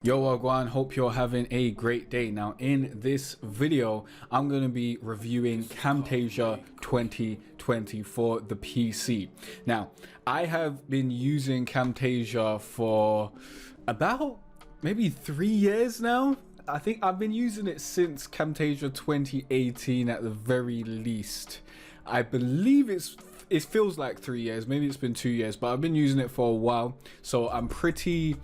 Yo Wagwan, hope you're having a great day. Now in this video, I'm going to be reviewing Camtasia 2020 for the PC. Now, I have been using Camtasia for about maybe 3 years now. I think I've been using it since Camtasia 2018 at the very least. I believe it feels like 3 years, maybe it's been 2 years, but I've been using it for a while. So I'm pretty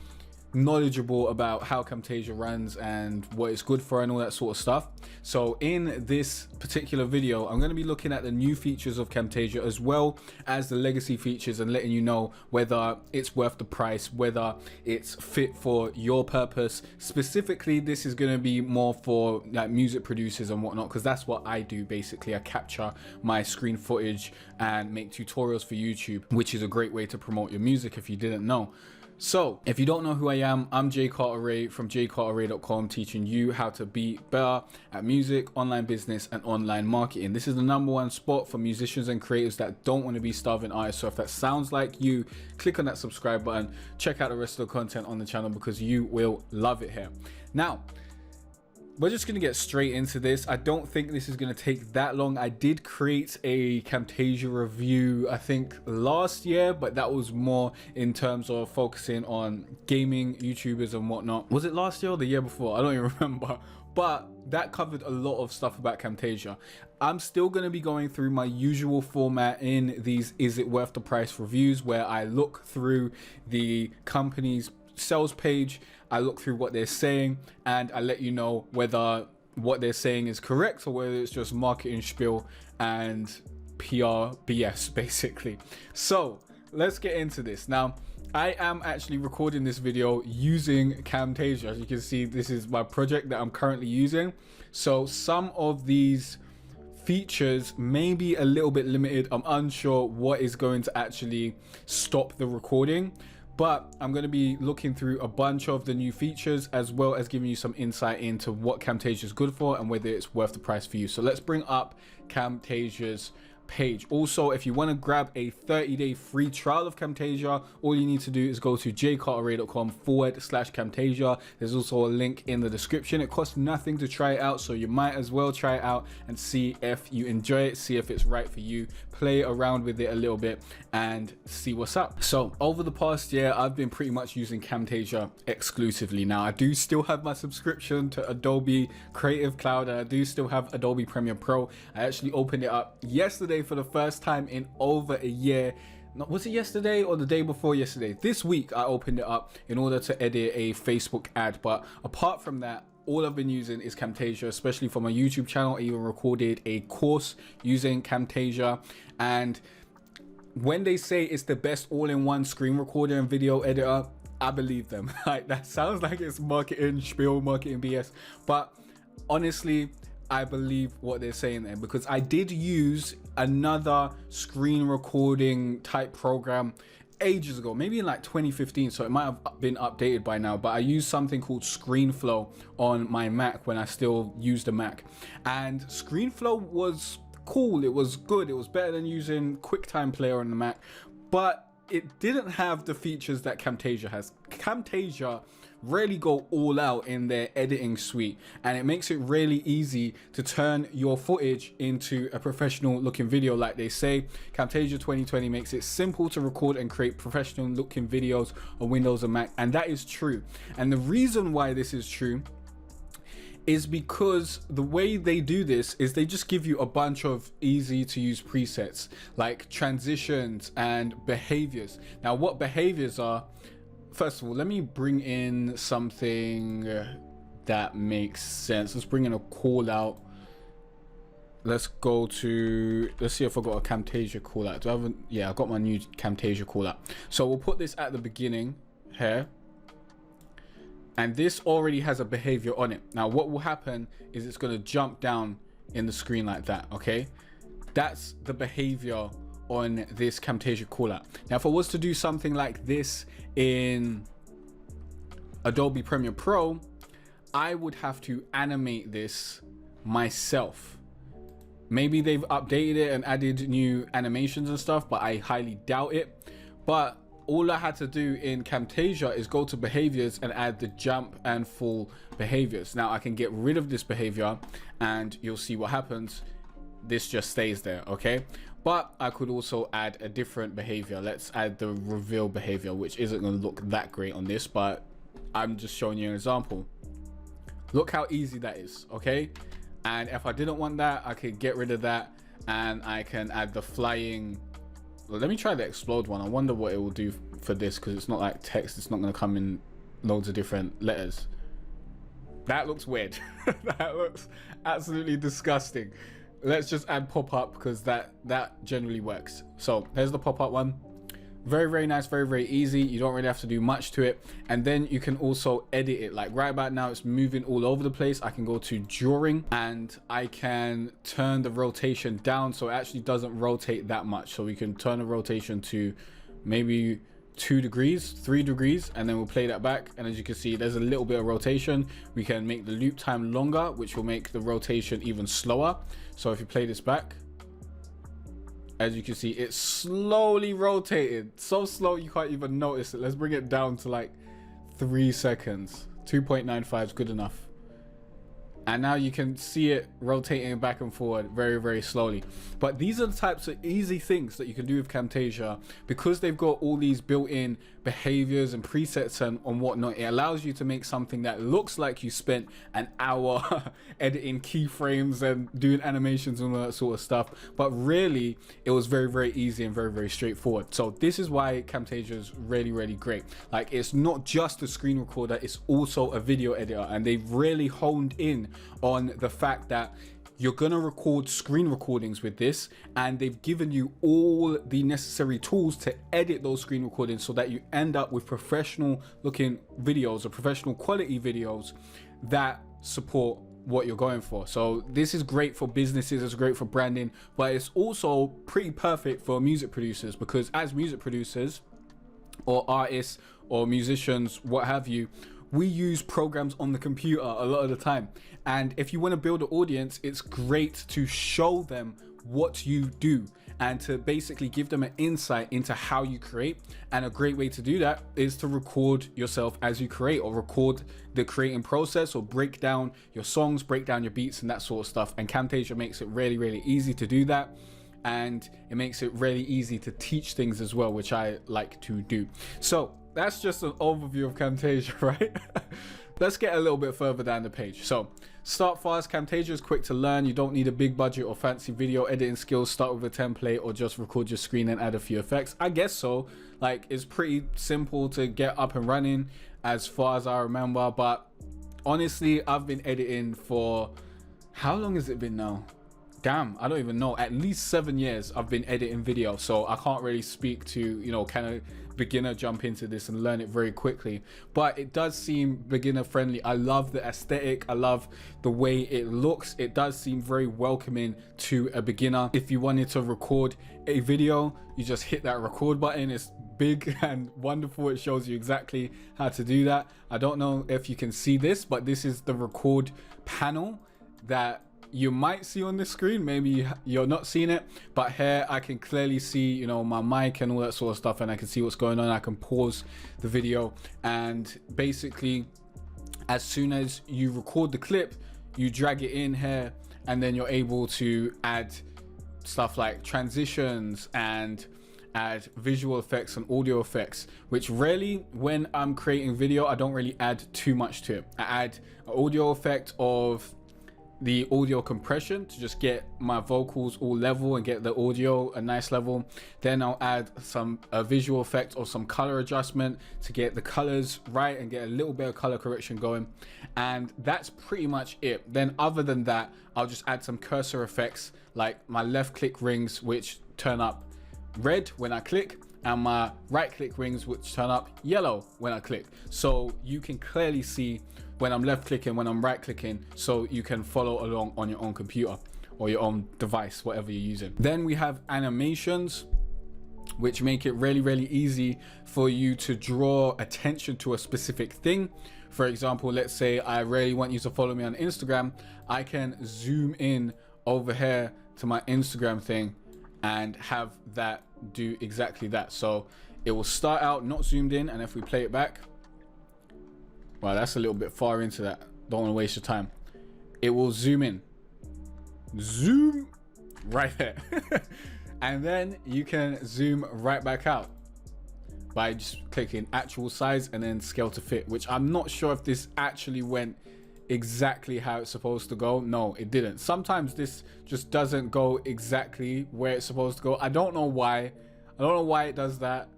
knowledgeable about how Camtasia runs and what it's good for and all that sort of stuff. So in this particular video, I'm going to be looking at the new features of Camtasia as well as the legacy features and letting you know whether it's worth the price, whether it's fit for your purpose. Specifically, this is going to be more for like music producers and whatnot, because that's what I do. Basically, I capture my screen footage and make tutorials for YouTube, which is a great way to promote your music if you didn't know. So if you don't know who I am, I'm Jay Carteret from jcarteret.com, teaching you how to be better at music, online business, and online marketing. This is the #1 spot for musicians and creators that don't want to be starving artists. So if that sounds like you, click on that subscribe button, check out the rest of the content on the channel because you will love it here. Now, we're just going to get straight into this. I don't think this is going to take that long. I did create a Camtasia review, I think last year, but that was more in terms of focusing on gaming YouTubers and whatnot. Was it last year or the year before? I don't even remember, but that covered a lot of stuff about Camtasia. I'm still going to be going through my usual format in these Is It Worth the Price reviews, where I look through the company's sales page, I look through what they're saying, and I let you know whether what they're saying is correct or whether it's just marketing spiel and PR BS basically. So let's get into this. Now, I am actually recording this video using Camtasia. As you can see, this is my project that I'm currently using. So some of these features may be a little bit limited. I'm unsure what is going to actually stop the recording, but I'm going to be looking through a bunch of the new features as well as giving you some insight into what Camtasia is good for and whether it's worth the price for you. So let's bring up Camtasia's page. Also, if you want to grab a 30-day free trial of Camtasia, all you need to do is go to jcarteret.com/Camtasia. There's also a link in the description. It costs nothing to try it out, so you might as well try it out and see if you enjoy it, see if it's right for you, play around with it a little bit and see what's up. So over the past year, I've been pretty much using Camtasia exclusively. Now, I do still have my subscription to Adobe Creative Cloud, and I do still have Adobe Premiere Pro. I actually opened it up yesterday for the first time in over a year. Was it yesterday or the day before yesterday? This week I opened it up in order to edit a Facebook ad, but apart from that, all I've been using is Camtasia, especially for my YouTube channel. I even recorded a course using Camtasia, and when they say it's the best all-in-one screen recorder and video editor, I believe them. Like, that sounds like it's marketing spiel, marketing BS, but honestly, I believe what they're saying there, because I did use another screen recording type program ages ago, maybe in like 2015, so it might have been updated by now, but I used something called ScreenFlow on my Mac when I still used a Mac, and ScreenFlow was cool, it was good, it was better than using QuickTime Player on the Mac, but it didn't have the features that Camtasia has. Camtasia really go all out in their editing suite, and it makes it really easy to turn your footage into a professional looking video. Like they say, Camtasia 2020 makes it simple to record and create professional looking videos on Windows and Mac, and that is true. And the reason why this is true is because the way they do this is they just give you a bunch of easy to use presets like transitions and behaviors. Now, what behaviors are, first of all, let me bring in something that makes sense. Let's bring in a call out. Let's see if I got a Camtasia call out. Yeah, I got my new Camtasia call out. So we'll put this at the beginning here. And this already has a behavior on it. Now, what will happen is it's going to jump down in the screen like that. Okay, that's the behavior on this Camtasia callout. Now, if I was to do something like this in Adobe Premiere Pro, I would have to animate this myself. Maybe they've updated it and added new animations and stuff, but I highly doubt it. But all I had to do in Camtasia is go to behaviors and add the jump and fall behaviors. Now I can get rid of this behavior and you'll see what happens. This just stays there, okay? But I could also add a different behavior. Let's add the reveal behavior, which isn't going to look that great on this, but I'm just showing you an example. Look how easy that is, okay? And if I didn't want that, I could get rid of that, and I can add the flying. Well, let me try the explode one. I wonder what it will do for this, because it's not like text. It's not going to come in loads of different letters. That looks weird. That looks absolutely disgusting. Let's just add pop-up, because that generally works. So here's the pop-up one. Very, very nice, very, very easy. You don't really have to do much to it. And then you can also edit it. Like right about now, it's moving all over the place. I can go to drawing and I can turn the rotation down so it actually doesn't rotate that much. So we can turn the rotation to maybe 2 degrees, 3 degrees, and then we'll play that back. And as you can see, there's a little bit of rotation. We can make the loop time longer, which will make the rotation even slower. So if you play this back, as you can see, it's slowly rotated, so slow you can't even notice it. Let's bring it down to like 3 seconds. 2.95 is good enough. And now you can see it rotating back and forward very, very slowly. But these are the types of easy things that you can do with Camtasia, because they've got all these built-in behaviors and presets and whatnot. It allows you to make something that looks like you spent an hour editing keyframes and doing animations and all that sort of stuff. But really, it was very, very easy and very, very straightforward. So this is why Camtasia is really, really great. Like, it's not just a screen recorder, it's also a video editor. And they've really honed in on the fact that you're gonna record screen recordings with this, and they've given you all the necessary tools to edit those screen recordings so that you end up with professional looking videos or professional quality videos that support what you're going for. So this is great for businesses, it's great for branding, but it's also pretty perfect for music producers, because as music producers or artists or musicians, what have you, we use programs on the computer a lot of the time. And if you want to build an audience, it's great to show them what you do and to basically give them an insight into how you create. And a great way to do that is to record yourself as you create, or record the creating process, or break down your songs, break down your beats and that sort of stuff. And Camtasia makes it really, really easy to do that. And it makes it really easy to teach things as well, which I like to do. So that's just an overview of Camtasia, right? Let's get a little bit further down the page. So start fast. Camtasia is quick to learn. You don't need a big budget or fancy video editing skills. Start with a template or just record your screen and add a few effects. I guess so. Like, it's pretty simple to get up and running as far as I remember. But honestly, I've been editing for, how long has it been now? Damn, I don't even know. At least 7 years I've been editing video, so I can't really speak to, you know, kind of beginner jump into this and learn it very quickly. But it does seem beginner friendly. I love the aesthetic, I love the way it looks. It does seem very welcoming to a beginner. If you wanted to record a video, you just hit that record button. It's big and wonderful. It shows you exactly how to do that. I don't know if you can see this, but this is the record panel that you might see on the screen. Maybe you're not seeing it, but here I can clearly see, you know, my mic and all that sort of stuff, and I can see what's going on. I can pause the video, and basically as soon as you record the clip, you drag it in here, and then you're able to add stuff like transitions and add visual effects and audio effects, which really, when I'm creating video, I don't really add too much to it. I add an audio effect of the audio compression to just get my vocals all level and get the audio a nice level. Then I'll add a visual effect or some color adjustment to get the colors right and get a little bit of color correction going, and that's pretty much it. Then other than that, I'll just add some cursor effects like my left click rings, which turn up red when I click, and my right click rings, which turn up yellow when I click, so you can clearly see when I'm left clicking, when I'm right clicking, so you can follow along on your own computer or your own device, whatever you're using. Then we have animations, which make it really, really easy for you to draw attention to a specific thing. For example, let's say I really want you to follow me on Instagram. I can zoom in over here to my Instagram thing and have that do exactly that. So it will start out not zoomed in, and if we play it back, well, that's a little bit far into that. Don't want to waste your time. It will zoom in. Zoom right there. And then you can zoom right back out by just clicking actual size and then scale to fit, which I'm not sure if this actually went exactly how it's supposed to go. No, it didn't. Sometimes this just doesn't go exactly where it's supposed to go. I don't know why. I don't know why it does that,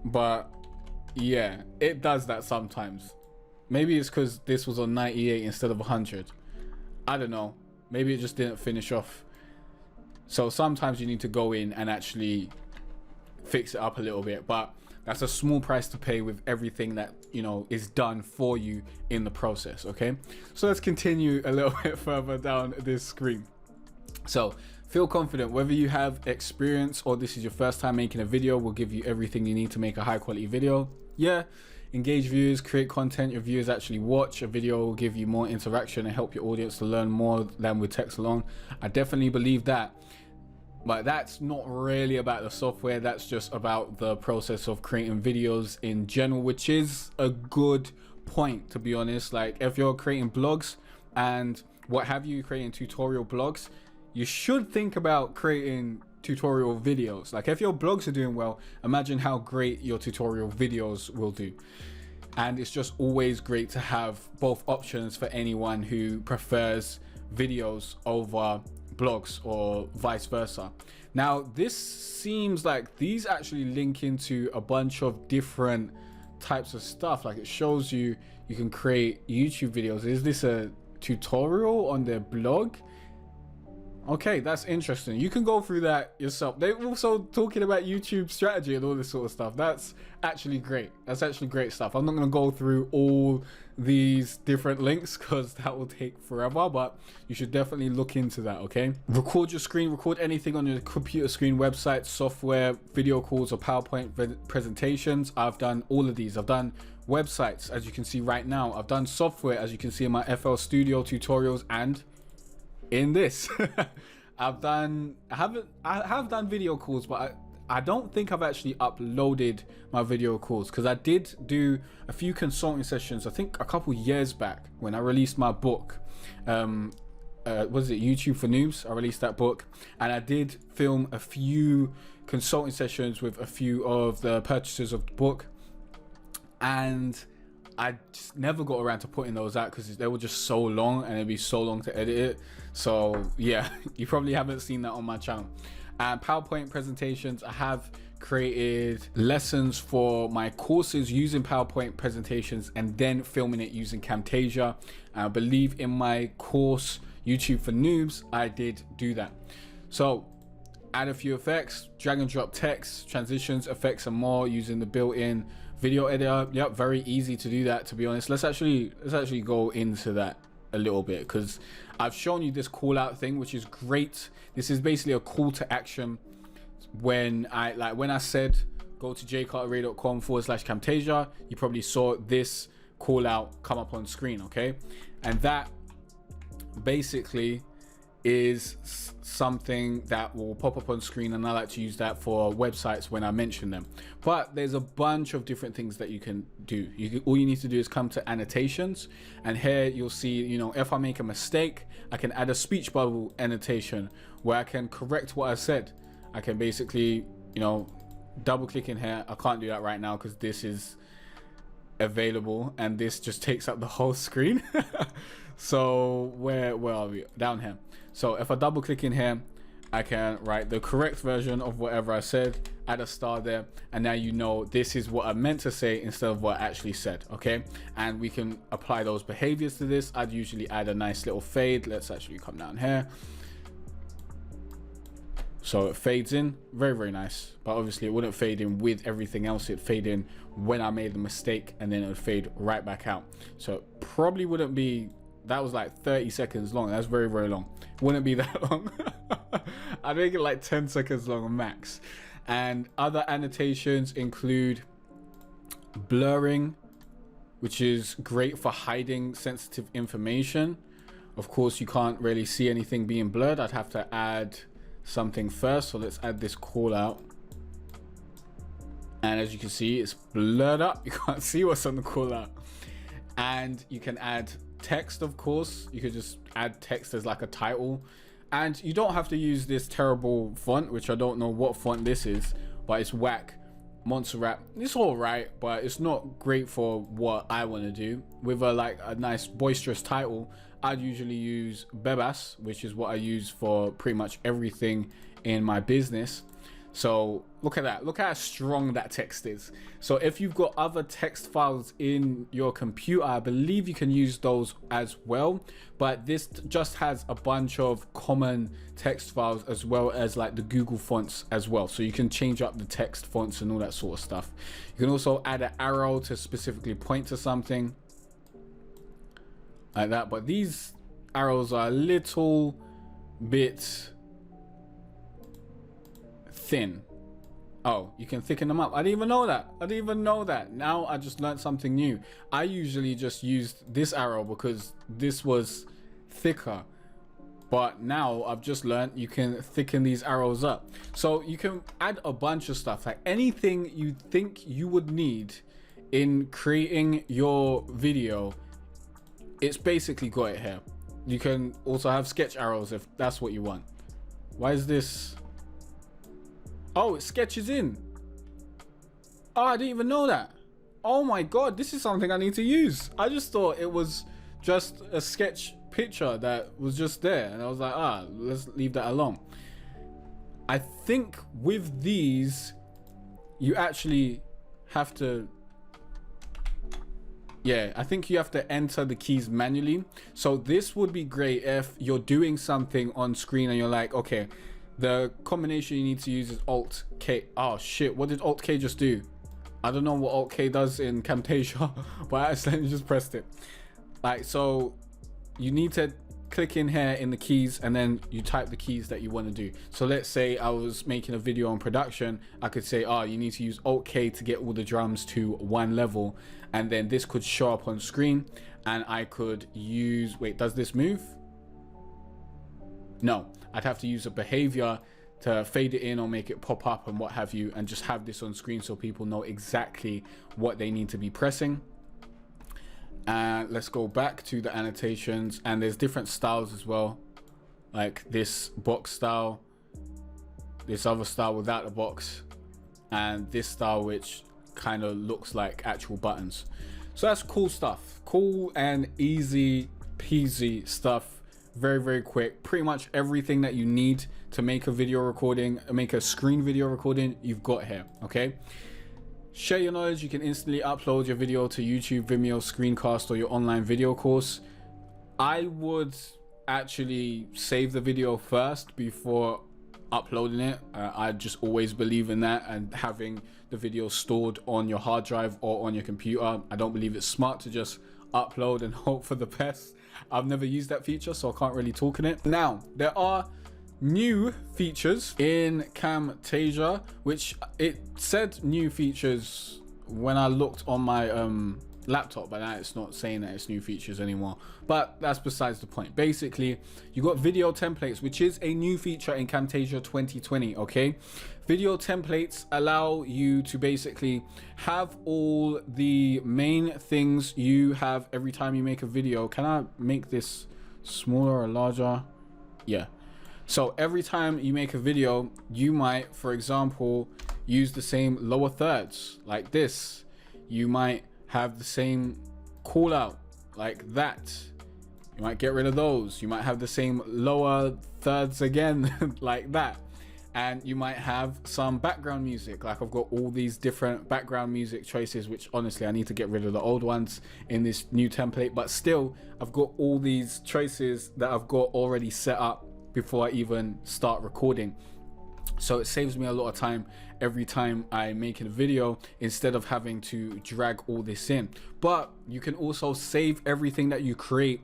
but yeah, it does that sometimes. Maybe it's because this was on 98 instead of 100. I don't know. Maybe it just didn't finish off. So sometimes you need to go in and actually fix it up a little bit, but that's a small price to pay with everything that, you know, is done for you in the process. Okay, so let's continue a little bit further down this screen. So feel confident. Whether you have experience or this is your first time making a video, we'll give you everything you need to make a high quality video. Yeah, engage viewers, create content your viewers actually watch. A video will give you more interaction and help your audience to learn more than with text alone. I definitely believe that. But that's not really about the software. That's just about the process of creating videos in general, which is a good point, to be honest. Like if you're creating blogs and what have you, creating tutorial blogs, you should think about creating tutorial videos. Like if your blogs are doing well, imagine how great your tutorial videos will do. And it's just always great to have both options for anyone who prefers videos over blogs or vice versa. Now this seems like these actually link into a bunch of different types of stuff. Like it shows you can create YouTube videos. Is this a tutorial on their blog? Okay, that's interesting. You can go through that yourself. They're also talking about YouTube strategy and all this sort of stuff. That's actually great. That's actually great stuff. I'm not going to go through all these different links because that will take forever, but you should definitely look into that. Okay, record your screen, record anything on your computer screen, website, software, video calls, or PowerPoint presentations. I've done all of these. I've done websites, as you can see right now. I've done software, as you can see in my FL Studio tutorials, and in this I have done video calls, but I don't think I've actually uploaded my video calls, because I did do a few consulting sessions, I think a couple years back when I released my book. Was it YouTube for Noobs? I released that book, and I did film a few consulting sessions with a few of the purchasers of the book, and I just never got around to putting those out because they were just so long and it'd be so long to edit it. So yeah, you probably haven't seen that on my channel. And PowerPoint presentations, I have created lessons for my courses using PowerPoint presentations and then filming it using Camtasia. I believe in my course YouTube for Noobs, I did do that. So add a few effects, drag and drop text, transitions, effects, and more using the built-in video editor. Yep, very easy to do that, to be honest. Let's actually go into that a little bit, because I've shown you this call out thing, which is great. This is basically a call to action. When I said go to jcarterray.com/Camtasia, you probably saw this call out come up on screen. Okay, and that basically is something that will pop up on screen, and I like to use that for websites when I mention them. But there's a bunch of different things that you can do. All you need to do is come to annotations, and here you'll see, you know, if I make a mistake, I can add a speech bubble annotation where I can correct what I said. I can basically, you know, double click in here. I can't do that right now because this is available and this just takes up the whole screen. So where are we? Down here. So if I double click in here, I can write the correct version of whatever I said, add a star there, and now you know this is what I meant to say instead of what I actually said. Okay, and we can apply those behaviors to this. I'd usually add a nice little fade. Let's actually come down here. So it fades in, very, very nice. But obviously it wouldn't fade in with everything else. It'd fade in when I made the mistake, and then it would fade right back out. So it probably wouldn't be, that was like 30 seconds long. That's very, very long. It wouldn't be that long. I'd make it like 10 seconds long max. And other annotations include blurring, which is great for hiding sensitive information. Of course, you can't really see anything being blurred. I'd have to add something first. So let's add this call out. And as you can see, it's blurred up. You can't see what's on the call out. And you can add text, of course. You could just add text as like a title. And you don't have to use this terrible font, which I don't know what font this is, but it's whack. Montserrat. It's all right, but it's not great for what I want to do. With a nice boisterous title, I'd usually use Bebas, which is what I use for pretty much everything in my business. So look at that. Look how strong that text is. So if you've got other text files in your computer, I believe you can use those as well. But this just has a bunch of common text files as well as like the Google fonts as well. So you can change up the text fonts and all that sort of stuff. You can also add an arrow to specifically point to something like that. But these arrows are a little bit thin. Oh, you can thicken them up. I didn't even know that. I didn't even know that. Now I just learned something new. I usually just used this arrow because this was thicker, but now I've just learned you can thicken these arrows up. So you can add a bunch of stuff, like anything you think you would need in creating your video. It's basically got it here. You can also have sketch arrows if that's what you want. Why is this? Oh, it sketches in. Oh, I didn't even know that. Oh my god, this is something I need to use. I just thought it was just a sketch picture that was just there, and I was like, let's leave that alone. I think with these you actually have to, yeah, I think you have to enter the keys manually. So this would be great if you're doing something on screen and you're like, okay, the combination you need to use is Alt K. Oh shit, what did Alt K just do? I don't know what Alt K does in Camtasia, but I accidentally just pressed it. Like, so you need to click in here in the keys and then you type the keys that you want to do. So let's say I was making a video on production. I could say, you need to use Alt K to get all the drums to one level. And then this could show up on screen and I could use, wait, does this move? No, I'd have to use a behavior to fade it in or make it pop up and what have you, and just have this on screen so people know exactly what they need to be pressing. And let's go back to the annotations, and there's different styles as well, like this box style, this other style without the box, and this style which kind of looks like actual buttons. So that's cool stuff, cool and easy peasy stuff. Very, very quick. Pretty much everything that you need to make a video recording, make a screen video recording, you've got here. Okay, share your knowledge. You can instantly upload your video to YouTube, Vimeo, Screencast, or your online video course. I would actually save the video first before uploading it. I just always believe in that, and having the video stored on your hard drive or on your computer. I don't believe it's smart to just upload and hope for the best. I've never used that feature, so I can't really talk in it. Now, there are new features in Camtasia, which it said new features when I looked on my laptop, but now it's not saying that it's new features anymore. But that's besides the point. Basically, you got video templates, which is a new feature in Camtasia 2020. Okay, video templates allow you to basically have all the main things you have every time you make a video. Can I make this smaller or larger? Yeah. So every time you make a video, you might, for example, use the same lower thirds like this. You might have the same call out like that. You might get rid of those. You might have the same lower thirds again like that. And you might have some background music. Like I've got all these different background music choices, which honestly I need to get rid of the old ones in this new template, but still I've got all these choices that I've got already set up before I even start recording. So it saves me a lot of time every time I make a video, instead of having to drag all this in. But you can also save everything that you create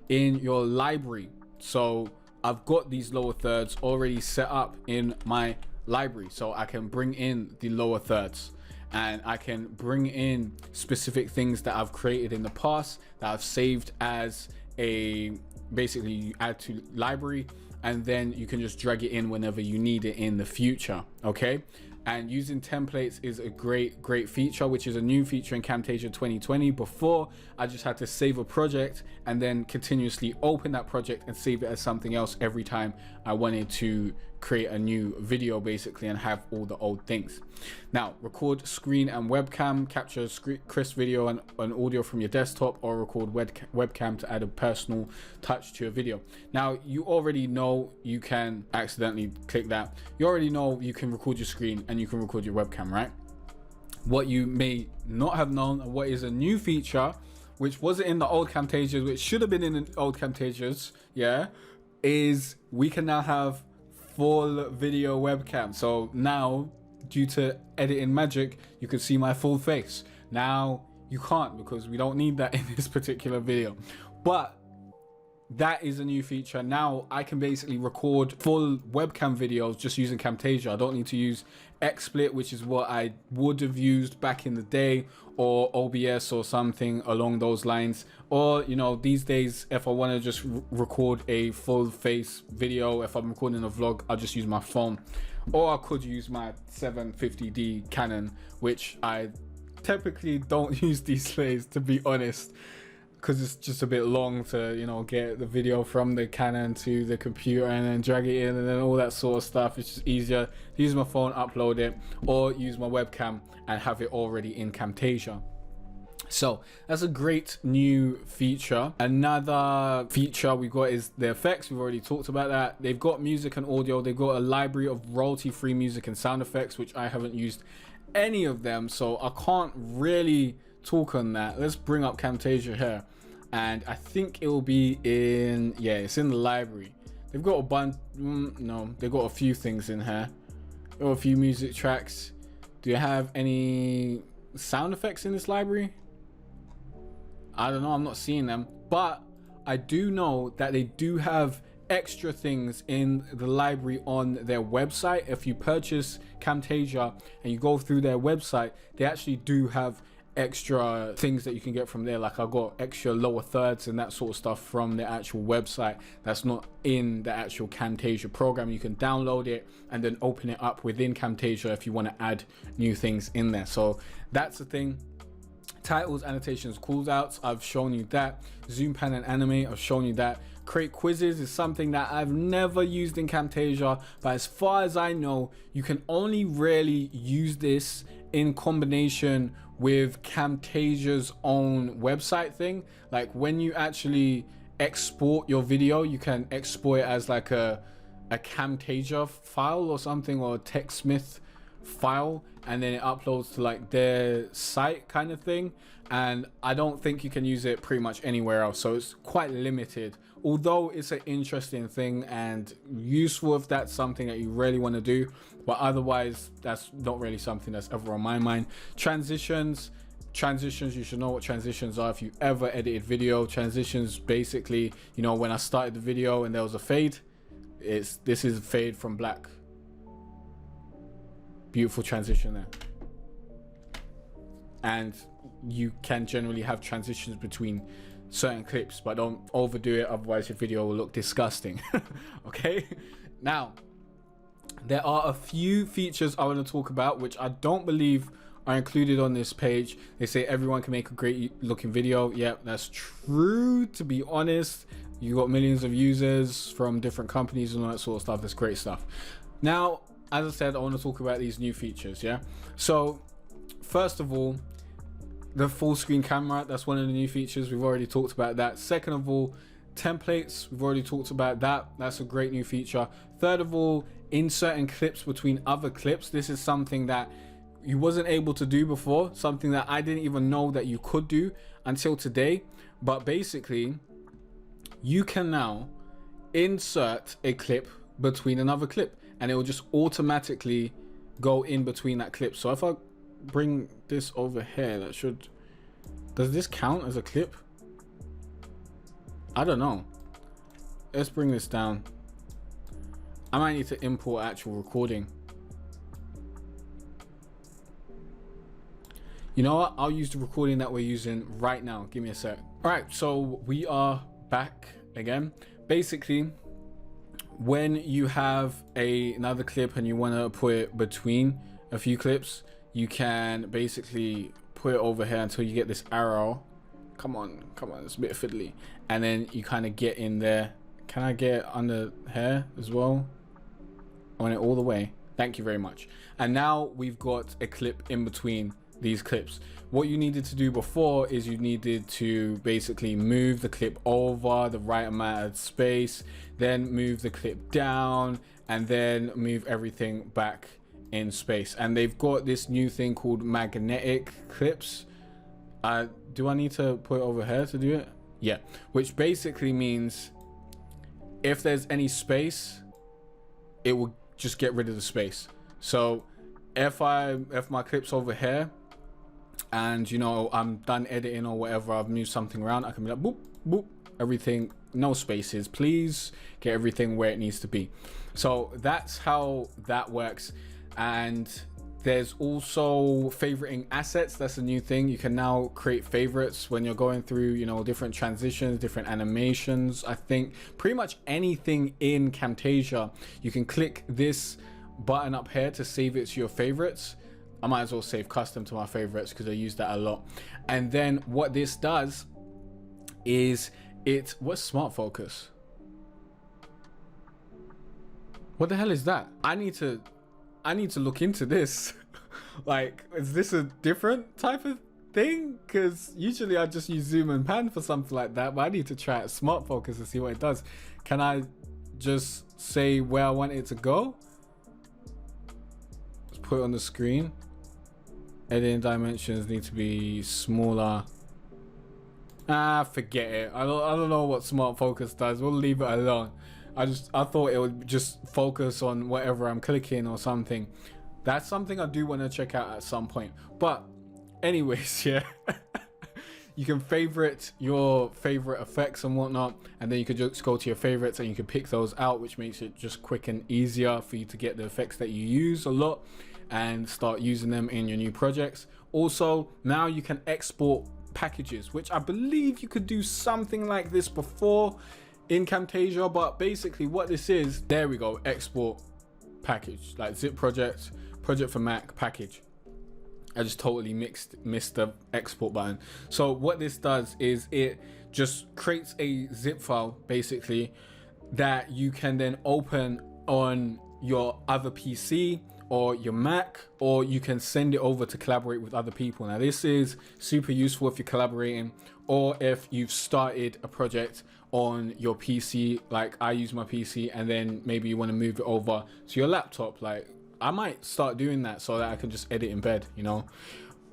in your library. So I've got these lower thirds already set up in my library, so I can bring in the lower thirds, and I can bring in specific things that I've created in the past that I've saved as a, basically you add to library, and then you can just drag it in whenever you need it in the future. Okay, And using templates is a great feature, which is a new feature in Camtasia 2020. Before, I just had to save a project and then continuously open that project and save it as something else every time I wanted to create a new video, basically, and have all the old things. Now, record screen and webcam, capture crisp video and audio from your desktop, or record webcam to add a personal touch to your video. Now, you already know you can accidentally click that. You already know you can record your screen and you can record your webcam, right? What you may not have known, what is a new feature, which wasn't in the old Camtasias, which should have been in the old Camtasias, yeah, is we can now have full video webcam. So now, due to editing magic, you can see my full face. Now you can't, because we don't need that in this particular video, but that is a new feature. Now I can basically record full webcam videos just using Camtasia. I don't need to use XSplit, which is what I would have used back in the day, or OBS or something along those lines. Or, you know, these days, if I want to just record a full face video, if I'm recording a vlog, I'll just use my phone. Or I could use my 750D Canon, which I typically don't use these days, to be honest, because it's just a bit long to, you know, get the video from the Canon to the computer and then drag it in and then all that sort of stuff. It's just easier to use my phone, upload it, or use my webcam and have it already in Camtasia. So that's a great new feature. Another feature we got is the effects. We've already talked about that. They've got music and audio. They've got a library of royalty-free music and sound effects, which I haven't used any of them, so I can't really talk on that. Let's bring up Camtasia here, and I think it will be in, yeah, it's in the library. They've got a bunch, no, they've got a few things in here. They've got a few music tracks. Do you have any sound effects in this library? I don't know, I'm not seeing them, but I do know that they do have extra things in the library on their website. If you purchase Camtasia and you go through their website, they actually do have extra things that you can get from there. Like I got extra lower thirds and that sort of stuff from the actual website that's not in the actual Camtasia program. You can download it and then open it up within Camtasia if you want to add new things in there. So that's the thing. Titles, annotations, callouts, I've shown you that. Zoom, pan, and animate, I've shown you that. Create quizzes is something that I've never used in Camtasia, but as far as I know, you can only really use this in combination with Camtasia's own website thing. Like when you actually export your video, you can export it as like a Camtasia file or something, or a TechSmith file, and then it uploads to like their site kind of thing. And I don't think you can use it pretty much anywhere else, so it's quite limited, although it's an interesting thing and useful if that's something that you really want to do. But otherwise, that's not really something that's ever on my mind. Transitions, you should know what transitions are if you ever edited video. Transitions, basically, you know, when I started the video and there was a fade, this is a fade from black. Beautiful transition there. And you can generally have transitions between certain clips, but don't overdo it, otherwise your video will look disgusting. Okay, now there are a few features I want to talk about which I don't believe are included on this page. They say everyone can make a great looking video. Yep, that's true, to be honest. You got millions of users from different companies and all that sort of stuff. That's great stuff. Now, as I said, I want to talk about these new features. Yeah, so first of all, the full screen camera, that's one of the new features. We've already talked about that. Second of all, templates, we've already talked about that. That's a great new feature. Third of all, inserting clips between other clips. This is something that you wasn't able to do before, something that I didn't even know that you could do until today. But basically, you can now insert a clip between another clip, and it will just automatically go in between that clip. So if I bring this over here, that should, does this count as a clip? I don't know. Let's bring this down. I might need to import actual recording. You know what, I'll use the recording that we're using right now. Give me a sec. All right, so we are back again. Basically, when you have another clip and you want to put it between, a few clips, you can basically put it over here until you get this arrow. Come on, it's a bit fiddly. And then you kind of get in there. Can I get under here as well? I want it all the way. Thank you very much. And now we've got a clip in between these clips. What you needed to do before is you needed to basically move the clip over the right amount of space, then move the clip down, and then move everything back in space. And they've got this new thing called magnetic clips. Do I need to put it over here to do it? Yeah, which basically means if there's any space, it will just get rid of the space. So if my clip's over here and, you know, I'm done editing or whatever, I've moved something around, I can be like boop boop, everything, no spaces, please get everything where it needs to be. So that's how that works. And there's also favoriting assets. That's a new thing. You can now create favorites when you're going through, you know, different transitions, different animations. I think pretty much anything in Camtasia, you can click this button up here to save it to your favorites. I might as well save custom to my favorites because I use that a lot. And then what this does is what's smart focus? What the hell is that? I need to look into this. Like, is this a different type of thing? Because usually I just use zoom and pan for something like that, but I need to try it smart focus to see what it does. Can I just say where I want it to go? Let's put it on the screen. Editing dimensions need to be smaller. Forget it. I don't know what smart focus does. We'll leave it alone. I thought it would just focus on whatever I'm clicking or something. That's something I do want to check out at some point. But anyways, yeah. You can favorite your favorite effects and whatnot, and then you could just go to your favorites and you can pick those out, which makes it just quick and easier for you to get the effects that you use a lot and start using them in your new projects. Also, now you can export packages, which I believe you could do something like this before in Camtasia, but basically what this is, there we go, export package, like zip project for Mac package. I just totally missed the export button. So what this does is it just creates a zip file basically that you can then open on your other PC or your Mac, or you can send it over to collaborate with other people. Now this is super useful if you're collaborating or if you've started a project on your PC, like I use my PC, and then maybe you want to move it over to your laptop. Like I might start doing that so that I can just edit in bed, you know.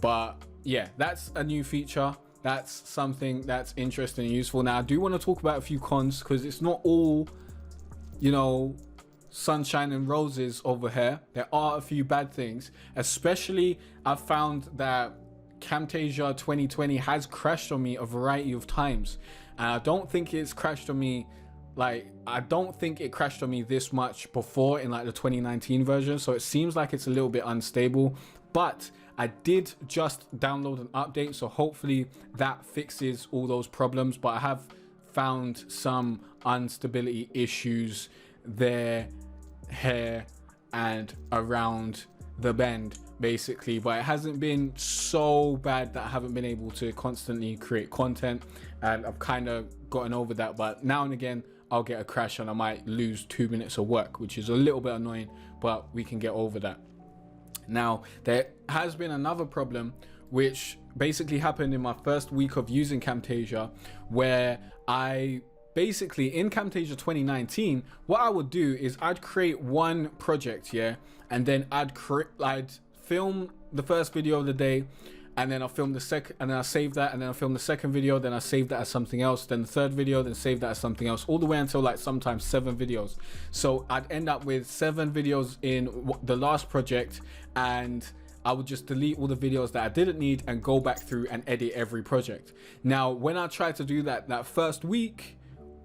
But yeah, that's a new feature. That's something that's interesting and useful. Now I do want to talk about a few cons, because it's not all, you know, sunshine and roses over here. There are a few bad things, especially I've found that Camtasia 2020 has crashed on me a variety of times. And I don't think it's crashed on me, like, I don't think it crashed on me this much before in like the 2019 version. So it seems like it's a little bit unstable, but I did just download an update. So hopefully that fixes all those problems. But I have found some instability issues there, here, and around the bend basically, but it hasn't been so bad that I haven't been able to constantly create content, and I've kind of gotten over that. But now and again I'll get a crash and I might lose 2 minutes of work, which is a little bit annoying, but we can get over that. Now there has been another problem which basically happened in my first week of using Camtasia, where I basically, in Camtasia 2019, what I would do is I'd create one project, yeah, and then I'd film the first video of the day, and then I'll film the second, and then I'll save that, and then I'll film the second video, then I'll save that as something else, then the third video, then save that as something else, all the way until like sometimes 7 videos. So I'd end up with 7 videos in the last project, and I would just delete all the videos that I didn't need and go back through and edit every project. Now, when I tried to do that first week,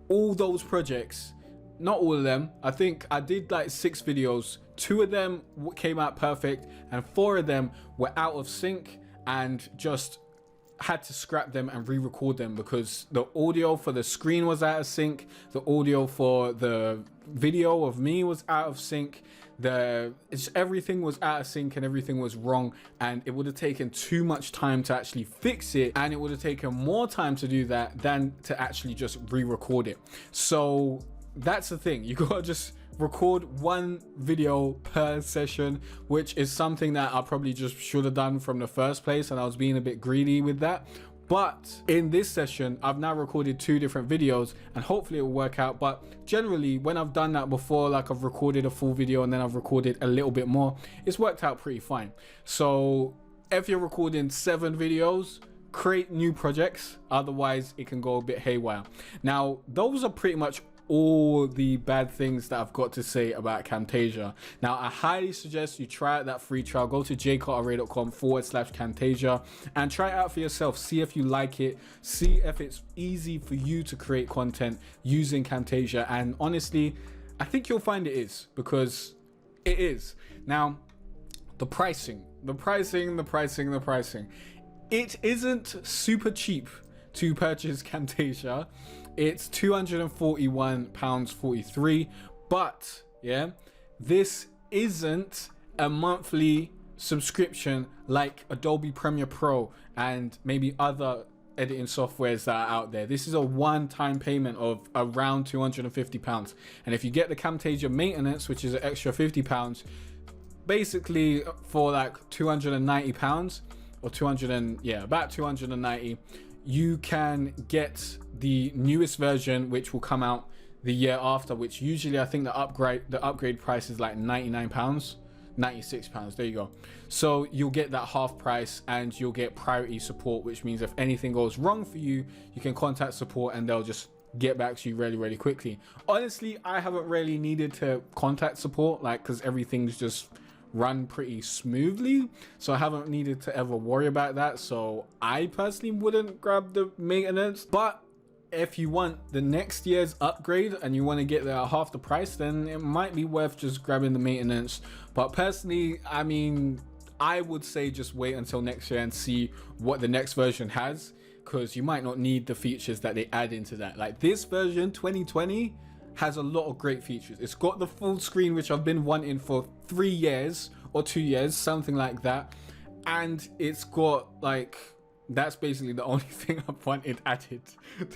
all those projects, not all of them, I think I did like 6 videos, 2 of them came out perfect and 4 of them were out of sync and just had to scrap them and re-record them because the audio for the screen was out of sync, the audio for the video of me was out of sync, everything was out of sync and everything was wrong, and it would have taken too much time to actually fix it, and it would have taken more time to do that than to actually just re-record it. So that's the thing, you gotta just record one video per session, which is something that I probably just should have done from the first place, and I was being a bit greedy with that. But in this session, I've now recorded 2 different videos, and hopefully it will work out. But generally, when I've done that before, like I've recorded a full video and then I've recorded a little bit more, it's worked out pretty fine. So if you're recording 7 videos, create new projects, otherwise it can go a bit haywire. Now, those are pretty much all the bad things that I've got to say about Camtasia. Now, I highly suggest you try out that free trial. Go to jcarteray.com/Camtasia and try it out for yourself. See if you like it. See if it's easy for you to create content using Camtasia. And honestly, I think you'll find it is, because it is. Now, the pricing. It isn't super cheap to purchase Camtasia. It's £241.43, but yeah, this isn't a monthly subscription like Adobe Premiere Pro and maybe other editing softwares that are out there. This is a one-time payment of around £250, and if you get the Camtasia maintenance, which is an extra £50, basically for like £290 or about 290, you can get the newest version, which will come out the year after, which usually I think the upgrade price is like £99, £96. There you go. So you'll get that half price, and you'll get priority support, which means if anything goes wrong for you, you can contact support and they'll just get back to you really quickly. Honestly, I haven't really needed to contact support, like, because everything's just run pretty smoothly, so I haven't needed to ever worry about that. So I personally wouldn't grab the maintenance. But if you want the next year's upgrade and you want to get there at half the price, then it might be worth just grabbing the maintenance. But personally, I mean, I would say just wait until next year and see what the next version has, because you might not need the features that they add into that. Like this version 2020 has a lot of great features. It's got the full screen, which I've been wanting for 3 years or 2 years, something like that. And it's got like, that's basically the only thing I've wanted added,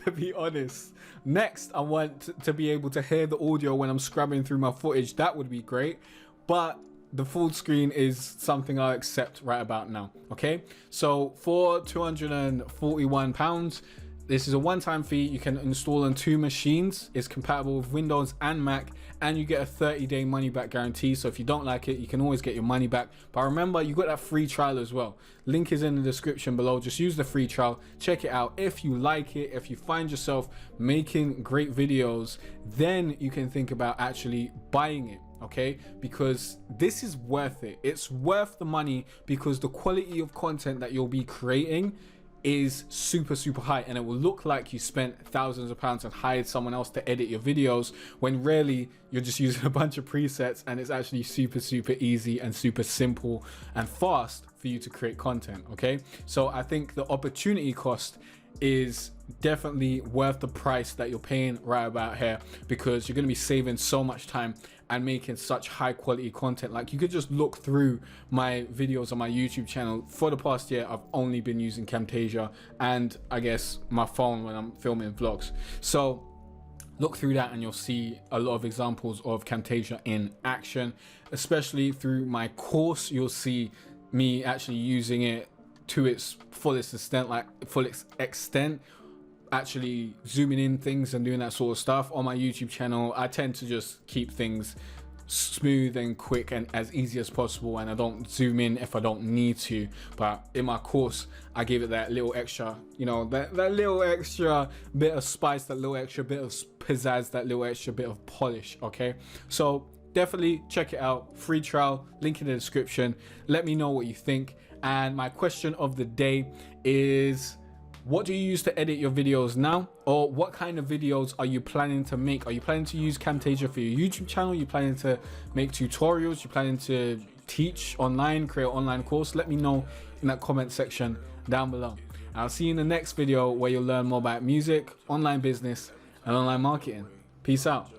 to be honest. Next, I want to be able to hear the audio when I'm scrubbing through my footage. That would be great. But the full screen is something I'll accept right about now. Okay, so for £241, this is a one-time fee. You can install on 2 machines. It's compatible with Windows and Mac, and you get a 30-day money-back guarantee. So if you don't like it, you can always get your money back. But remember, you got that free trial as well. Link is in the description below. Just use the free trial. Check it out. If you like it, if you find yourself making great videos, then you can think about actually buying it. Okay, because this is worth it. It's worth the money because the quality of content that you'll be creating is super high, and it will look like you spent thousands of pounds and hired someone else to edit your videos, when really you're just using a bunch of presets, and it's actually super easy and super simple and fast for you to create content. Okay, so I think the opportunity cost is definitely worth the price that you're paying right about here, because you're going to be saving so much time and making such high quality content. Like, you could just look through my videos on my YouTube channel. For the past year, I've only been using Camtasia and I guess my phone when I'm filming vlogs. So look through that and you'll see a lot of examples of Camtasia in action. Especially through my course, you'll see me actually using it to its fullest extent, actually zooming in things and doing that sort of stuff. On my YouTube channel, I tend to just keep things smooth and quick and as easy as possible, and I don't zoom in if I don't need to. But in my course, I give it that little extra, you know, that little extra bit of spice, that little extra bit of pizzazz, that little extra bit of polish. Okay, so definitely check it out. Free trial, link in the description. Let me know what you think. And my question of the day is, what do you use to edit your videos now? Or what kind of videos are you planning to make? Are you planning to use Camtasia for your YouTube channel? Are you planning to make tutorials? You're planning to teach online, create an online course? Let me know in that comment section down below. I'll see you in the next video where you'll learn more about music, online business, and online marketing. Peace out.